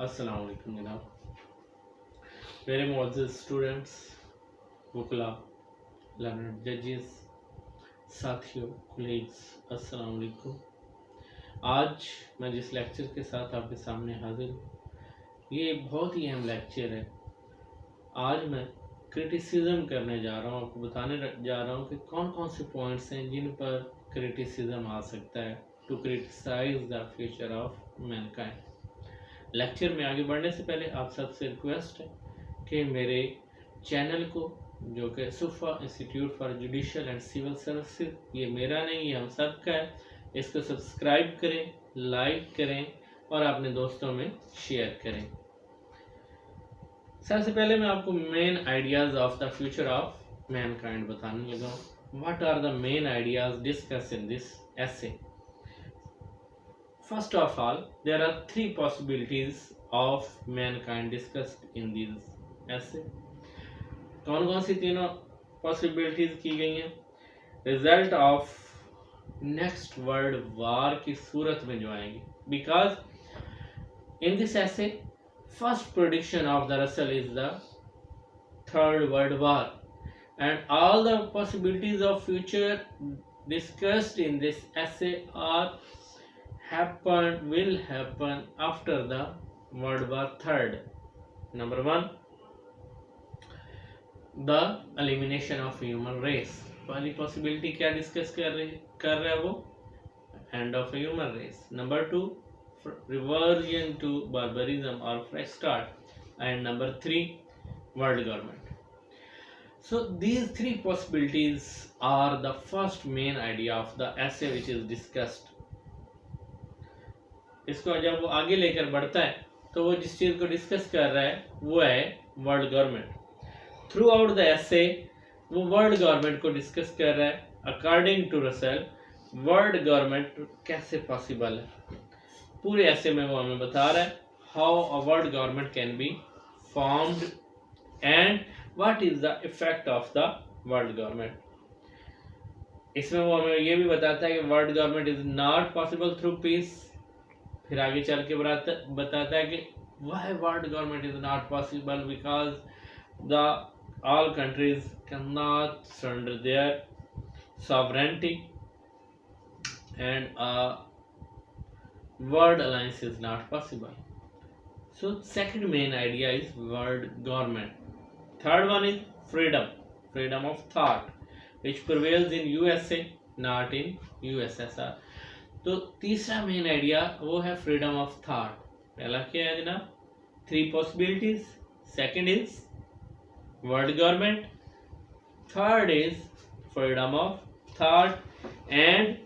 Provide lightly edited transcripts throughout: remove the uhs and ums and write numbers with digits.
अस्सलाम वालेकुम जनाब। मेरे मोअज़्ज़ज़ स्टूडेंट्स, वकला, लर्नर जजेस, साथियों, कोलीग्स, अस्सलाम वालेकुम। आज मैं जिस लेक्चर के साथ आपके सामने हाजिर हूँ, ये बहुत ही अहम लेक्चर है। आज मैं क्रिटिसिज्म करने जा रहा हूँ, आपको बताने जा रहा हूँ कि कौन कौन से पॉइंट्स हैं जिन पर क्रिटिसिज्म आ सकता है to criticise the future of mankind. Lecture में आगे बढ़ने से पहले आप सबसे रिक्वेस्ट है कि मेरे चैनल को, जो कि सुफा institute for judicial and civil services, ये मेरा नहीं, ये हम सब का है, इसको सब्सक्राइब करें, लाइक करें और अपने दोस्तों में शेयर करें। सबसे पहले मैं आपको main ideas of the future of mankind बताने लगा हूँ। What are the main ideas discuss in this essay? First of all, there are three possibilities of mankind discussed in these essay. कौन कौन सी तीनों पॉसिबिलिटीज की गई हैं? Result of next world war की सूरत में जो आएंगी, because in this essay first prediction of the Russell is the third world war and all the possibilities of future discussed in this essay will happen after the World War Third. Number one, the elimination of human race. पहली possibility क्या discuss कर रहा है वो? End of human race. Number two, reversion to barbarism or fresh start. And number three, world government. So these three possibilities are the first main idea of the essay which is discussed. इसको जब वो आगे लेकर बढ़ता है तो वो जिस चीज़ को डिस्कस कर रहा है वो है world government. Throughout the essay वो वर्ल्ड गवर्नमेंट को डिस्कस कर रहा है। According to Russell, world government कैसे पॉसिबल है, पूरे ऐसे में वो हमें बता रहा है how a world government can be formed and what is the effect of the world government. इसमें वो हमें ये भी बताता है कि world government is not possible through peace. फिर आगे चल के बताता है कि why world government is not possible, because the all countries can not surrender their sovereignty and world alliance is not possible. So second main idea is world government. Third one is freedom of thought, which prevails in USA, not in USSR. तो तीसरा main idea वो है freedom of thought. पहला क्या है जनाब? Three possibilities. Second is world government, third is freedom of thought and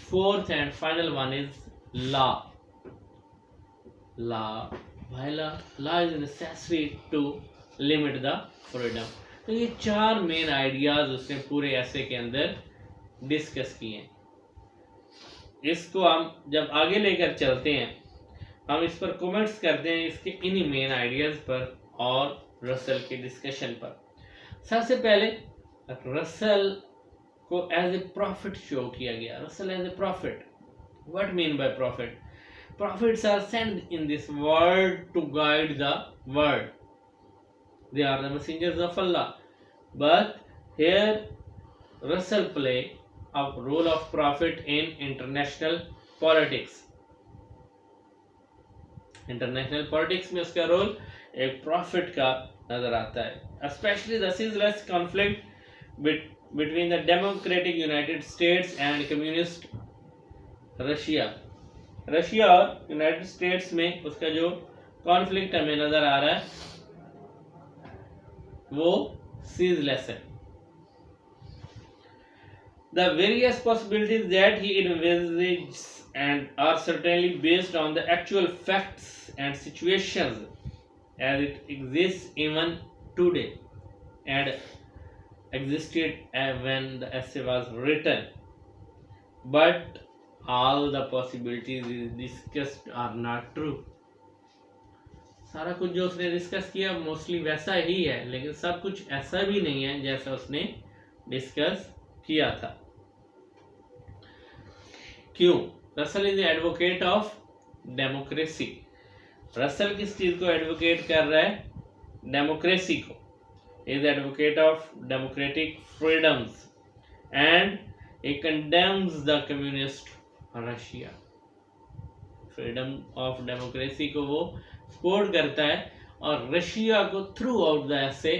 fourth and final one is law. Why law is necessary to limit the freedom. तो ये चार main ideas उसने पूरे ऐसे के अंदर डिस्कस किए हैं। इसको हम जब आगे लेकर चलते हैं, हम इस पर कमेंट्स करते हैं इसके इन्हीं मेन आइडियाज पर और रसल के डिस्कशन पर। सबसे पहले रसल को एज ए प्रॉफिट शो किया गया। Russell as a prophet, what mean by prophet? Prophets are sent in this world to guide the world. They are the messengers of Allah. But here Russell play a role of prophet in international politics. International politics में उसका role एक profit का नजर आता है। Especially the ceaseless conflict between the democratic United States and communist Russia. Russia और United states में उसका जो कॉन्फ्लिक्ट हमें नजर आ रहा है वो सीजलेस है। The various possibilities that he envisages and are certainly based on the actual facts and situations as it exists even today and existed when the essay was written. But all the possibilities discussed are not true. सारा कुछ जो उसने discuss किया mostly वैसा ही है, लेकिन सब कुछ ऐसा भी नहीं है जैसा उसने डिस्कस किया था। क्यों? Russell is advocate of democracy. Russell किस चीज को एडवोकेट कर रहा है? डेमोक्रेसी को. Is advocate of democratic freedoms and he condemns the communist Russia. Freedom of democracy को वो सपोर्ट करता है और रशिया को थ्रू आउट द ऐसे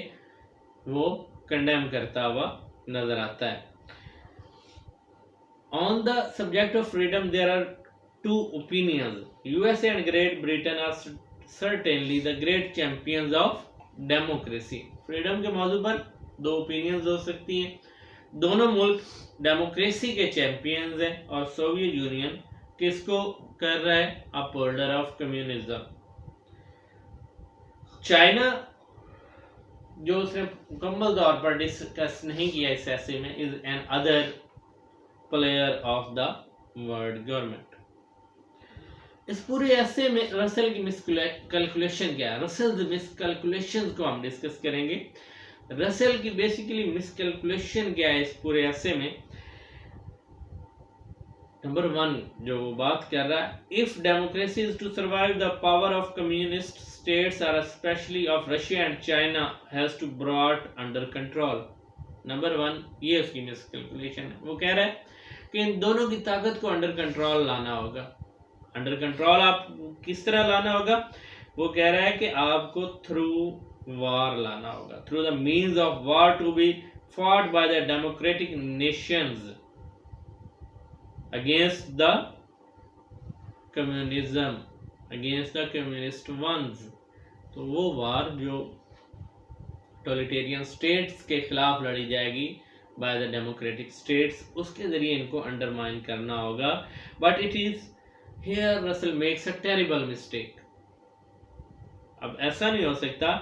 वो कंडेम करता हुआ नजर आता है. On the subject of freedom, there are two opinions. USA and Great Britain are certainly the great champions of democracy. Freedom के मौजू पर दो ओपिनियंस हो सकती हैं. दोनों मुल्क डेमोक्रेसी के चैंपियंस हैं और सोवियत यूनियन किसको कर रहा है? Upholder of communism. चाइना, जो उसने मुकम्मल तौर पर डिस्कस नहीं किया इस ऐसे में, is an other player of the world government. इस पूरे ऐसे में रसल की मिसकैलकुलेशन क्या है? रसल मिसकैलकुलेशन को हम डिस्कस करेंगे. रसल की बेसिकली मिसकैलकुलेशन क्या है इस पूरे ऐसे में? नंबर 1 जो वो बात कर रहा है, if democracy is to survive the power of communist states are specially of Russia and China has to brought under control. Number 1 ये उसकी मिसकैलकुलेशन है. वो कह रहा है कि इन दोनों की ताकत को अंडर कंट्रोल लाना होगा. अंडर कंट्रोल आप किस तरह लाना होगा? वो कह रहा है कि आपको थ्रू वार लाना होगा, through the means of war to be fought by the democratic nations against the communism, against the communist ones. तो वो वार जो टोटलिटेरियन स्टेट्स के खिलाफ लड़ी जाएगी बाय द डेमोक्रेटिक स्टेट्स, उसके जरिए इनको अंडरमाइन करना होगा. But it is here Russell makes a terrible mistake. अब ऐसा नहीं हो सकता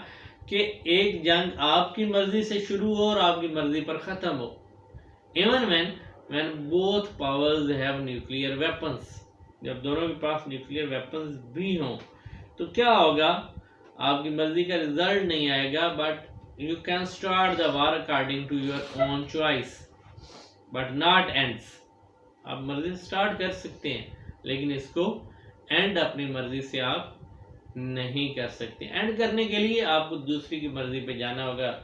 कि एक जंग आपकी मर्जी से शुरू हो और आपकी मर्जी पर खत्म हो. Even when both powers have nuclear weapons, जब दोनों के पास न्यूक्लियर वेपन्स भी हों तो क्या होगा? आपकी मर्जी का रिजल्ट नहीं आएगा. But you can start the war according to your own choice but not ends. आप मर्जी स्टार्ट कर सकते हैं लेकिन इसको एंड अपनी मर्जी से आप नहीं कर सकते. एंड करने के लिए आपको दूसरी की मर्जी पे जाना होगा.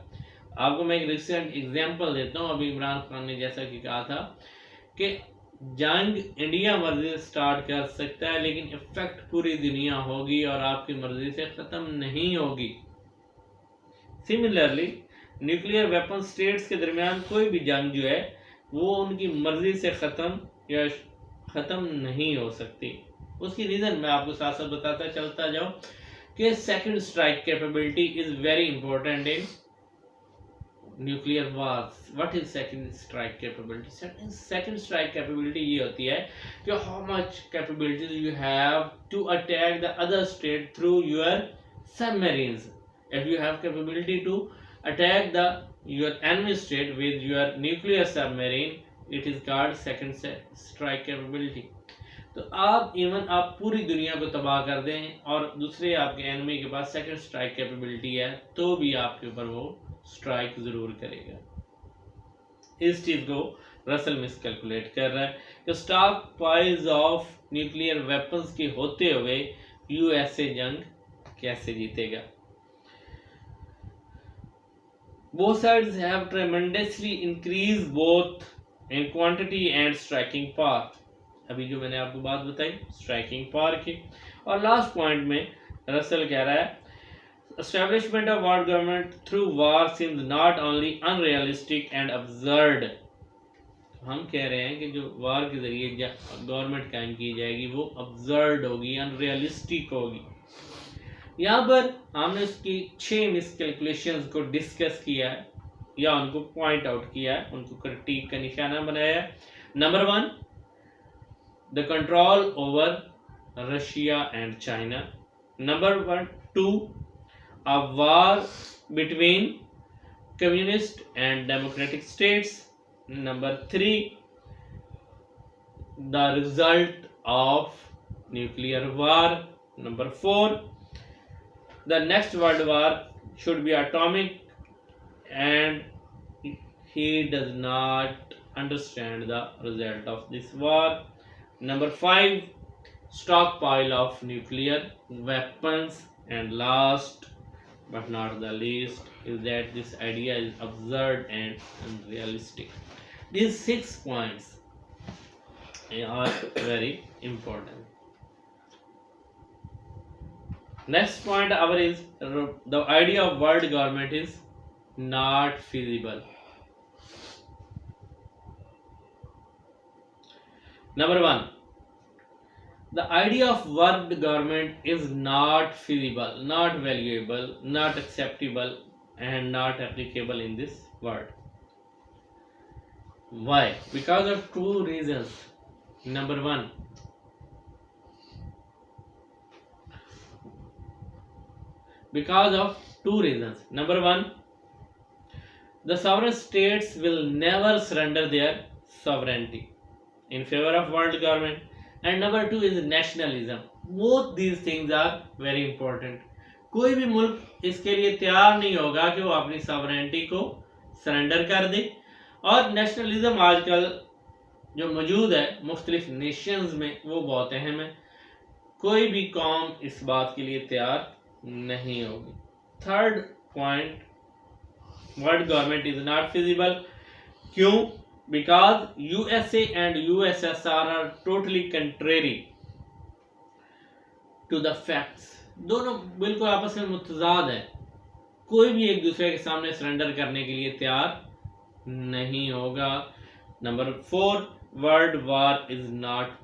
आपको मैं एक रिसेंट एग्जांपल देता हूँ. अभी इमरान खान ने जैसा कि कहा था कि जंग इंडिया मर्जी से स्टार्ट कर सकता है लेकिन इफेक्ट पूरी दुनिया होगी और आपकी मर्जी से ख़त्म नहीं होगी. सिमिलरली न्यूक्लियर वेपन स्टेट्स के दरमियान कोई भी जंग जो है वो उनकी मर्जी से ख़त्म या ख़त्म नहीं हो सकती. उसकी रीज़न मैं आपको साथ साथ बताता चलता जाऊँ कि second strike capability is very important in nuclear wars. What is second strike capability? Second strike capability ये होती है कि how much capabilities you have to attack the other state through your submarines. If you have capability to attack the your enemy state with your nuclear submarine, it is called second strike capability. तो आप पूरी दुनिया को तबाह कर दें और दूसरे आपके एनिमी के पास सेकंड स्ट्राइक कैपेबिलिटी है तो भी आपके ऊपर वो स्ट्राइक जरूर करेगा. इस चीज को रसल मिसकैलकुलेट कर रहा है कि stock piles of nuclear weapons के होते हुए यूएसए जंग कैसे जीतेगा. Both sides have tremendously increased both in quantity and striking power. अभी जो मैंने आपको बात बताई स्ट्राइकिंग पावर की. और लास्ट पॉइंट में रसल कह रहा है establishment of world government through war seems not only unrealistic and absurd. हम कह रहे हैं कि जो वार के जरिए गवर्नमेंट कायम की जाएगी वो अब्सर्ड होगी, अनरियलिस्टिक होगी. यहाँ पर हमने उसकी 6 मिसकैलकुलेशंस को डिस्कस किया है या उनको पॉइंट आउट किया है, उनको क्रिटिक का निशाना बनाया है. Number 1 the control over Russia and China. Number 2 a war between communist and democratic states. Number 3 the result of nuclear war. Number 4 the next world war should be atomic and he does not understand the result of this war. Number 5 stockpile of nuclear weapons, and last but not the least is that this idea is absurd and unrealistic. These 6 points are very important. Next point our is the idea of world government is not feasible. Number one, the idea of world government is not feasible, not valuable, not acceptable, and not applicable in this world. Why? Because of two reasons. Number one, because of two reasons. Number one, the sovereign states will never surrender their sovereignty in favor of world government. And number two is nationalism. Both these things are very important. कोई भी मुल्क इसके लिए तैयार नहीं होगा कि वो अपनी सॉवरेनिटी को सरेंडर कर दे, और नेशनलिज्म आजकल जो मौजूद है मुख्तलिफ नेशंस में वो बहुत अहम है. कोई भी कौम इस बात के लिए तैयार नहीं होगी. Third point, world government is not feasible. क्यों? Because USA and USSR are totally contrary to the facts. दोनों बिल्कुल आपस में मुतजाद है. कोई भी एक दूसरे के सामने सरेंडर करने के लिए तैयार नहीं होगा. Number 4, world war is not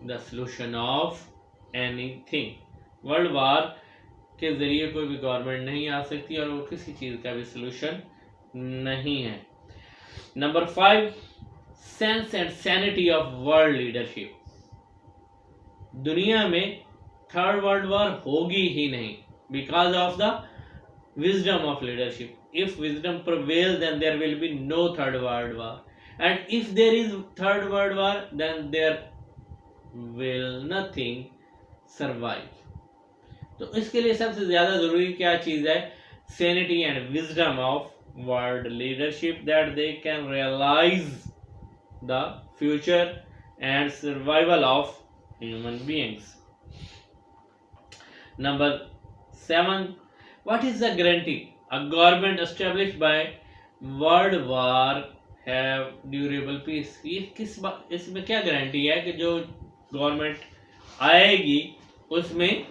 the solution of anything. World war के जरिए कोई भी गवर्नमेंट नहीं आ सकती और वो किसी चीज़ का भी सॉल्यूशन नहीं है. Number 5, sense and sanity of world leadership. दुनिया में थर्ड वर्ल्ड वॉर होगी ही नहीं because of the wisdom of leadership. If wisdom prevails then there will be no third world war, and if there is third world war then there will nothing survive. तो इसके लिए सबसे ज्यादा जरूरी क्या चीज है? Sanity and wisdom of world leadership, that they can realize the future and survival of human beings. Number 7, what is the guarantee a government established by world war have durable peace? ये किस बात, इसमें क्या guarantee है कि जो government आएगी उसमें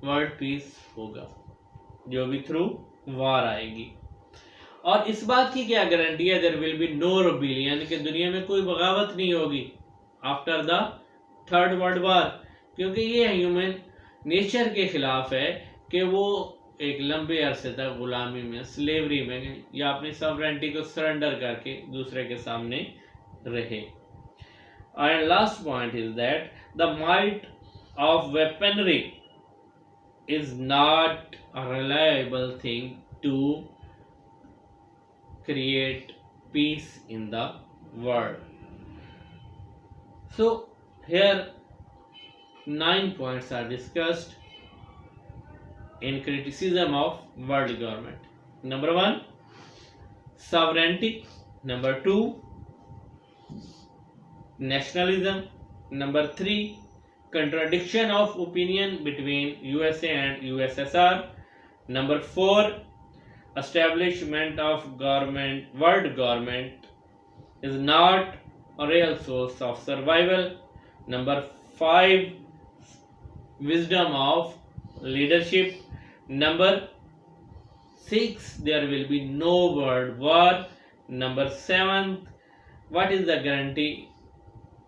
वर्ल्ड पीस होगा, जो भी थ्रू वार आएगी? और इस बात की क्या गारंटी है there will be no rebellion, कि दुनिया में कोई बगावत नहीं होगी after the third world war? क्योंकि ये ह्यूमन नेचर के खिलाफ है कि वो एक लंबे अरसे तक गुलामी में, स्लेवरी में, या अपनी सॉवरेनिटी को सरेंडर करके दूसरे के सामने रहे. And last point is that the might of weaponry is not a reliable thing to create peace in the world. So here 9 points are discussed in criticism of world government. Number 1, sovereignty. Number 2, nationalism. Number 3, contradiction of opinion between USA and USSR. Number 4, establishment of world government is not a real source of survival. Number 5, wisdom of leadership. Number 6, there will be no world war. Number 7, what is the guarantee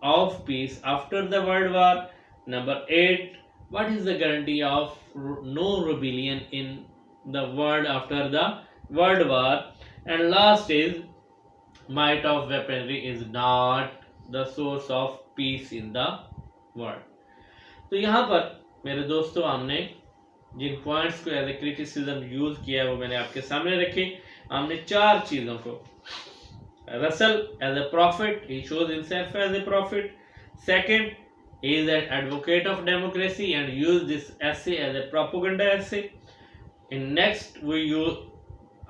of peace after the world war? Number 8, what is the guarantee of no rebellion in the world after the world war? And last is might of weaponry is not the source of peace in the world. तो यहाँ पर मेरे दोस्तों हमने जिन points को as a criticism use किया है वो मैंने आपके सामने रखे. हमने 4 चीजों को, Russell as a prophet, he shows himself as a prophet. Second, he is an advocate of democracy and used this essay as a propaganda essay. In next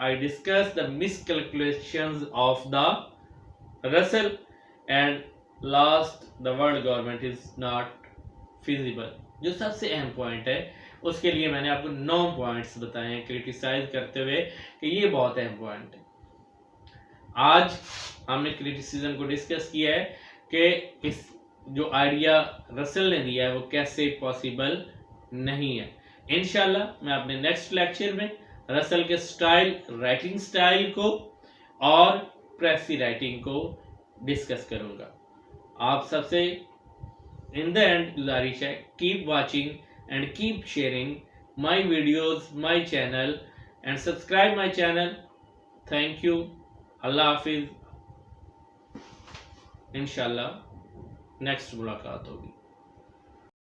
I discuss the miscalculations of the Russell, and last, the world government is not feasible, जो सबसे अहम point है, उसके लिए मैंने आपको 9 points बताए हैं क्रिटिसाइज करते हुए कि ये बहुत अहम पॉइंट है। आज हमने क्रिटिसिज्म को डिस्कस किया है कि इस जो आइडिया रसल ने दिया है वो कैसे पॉसिबल नहीं है। इंशाल्लाह मैं अपने नेक्स्ट लेक्चर में रसल के स्टाइल, राइटिंग स्टाइल को और प्रेसी राइटिंग को डिस्कस करूंगा। आप सबसे इन द एंड गुजारिश है, keep watching and keep sharing my videos, my channel and subscribe my channel. Thank you, अल्लाह हाफिज। इंशाल्लाह नेक्स्ट मुलाकात होगी।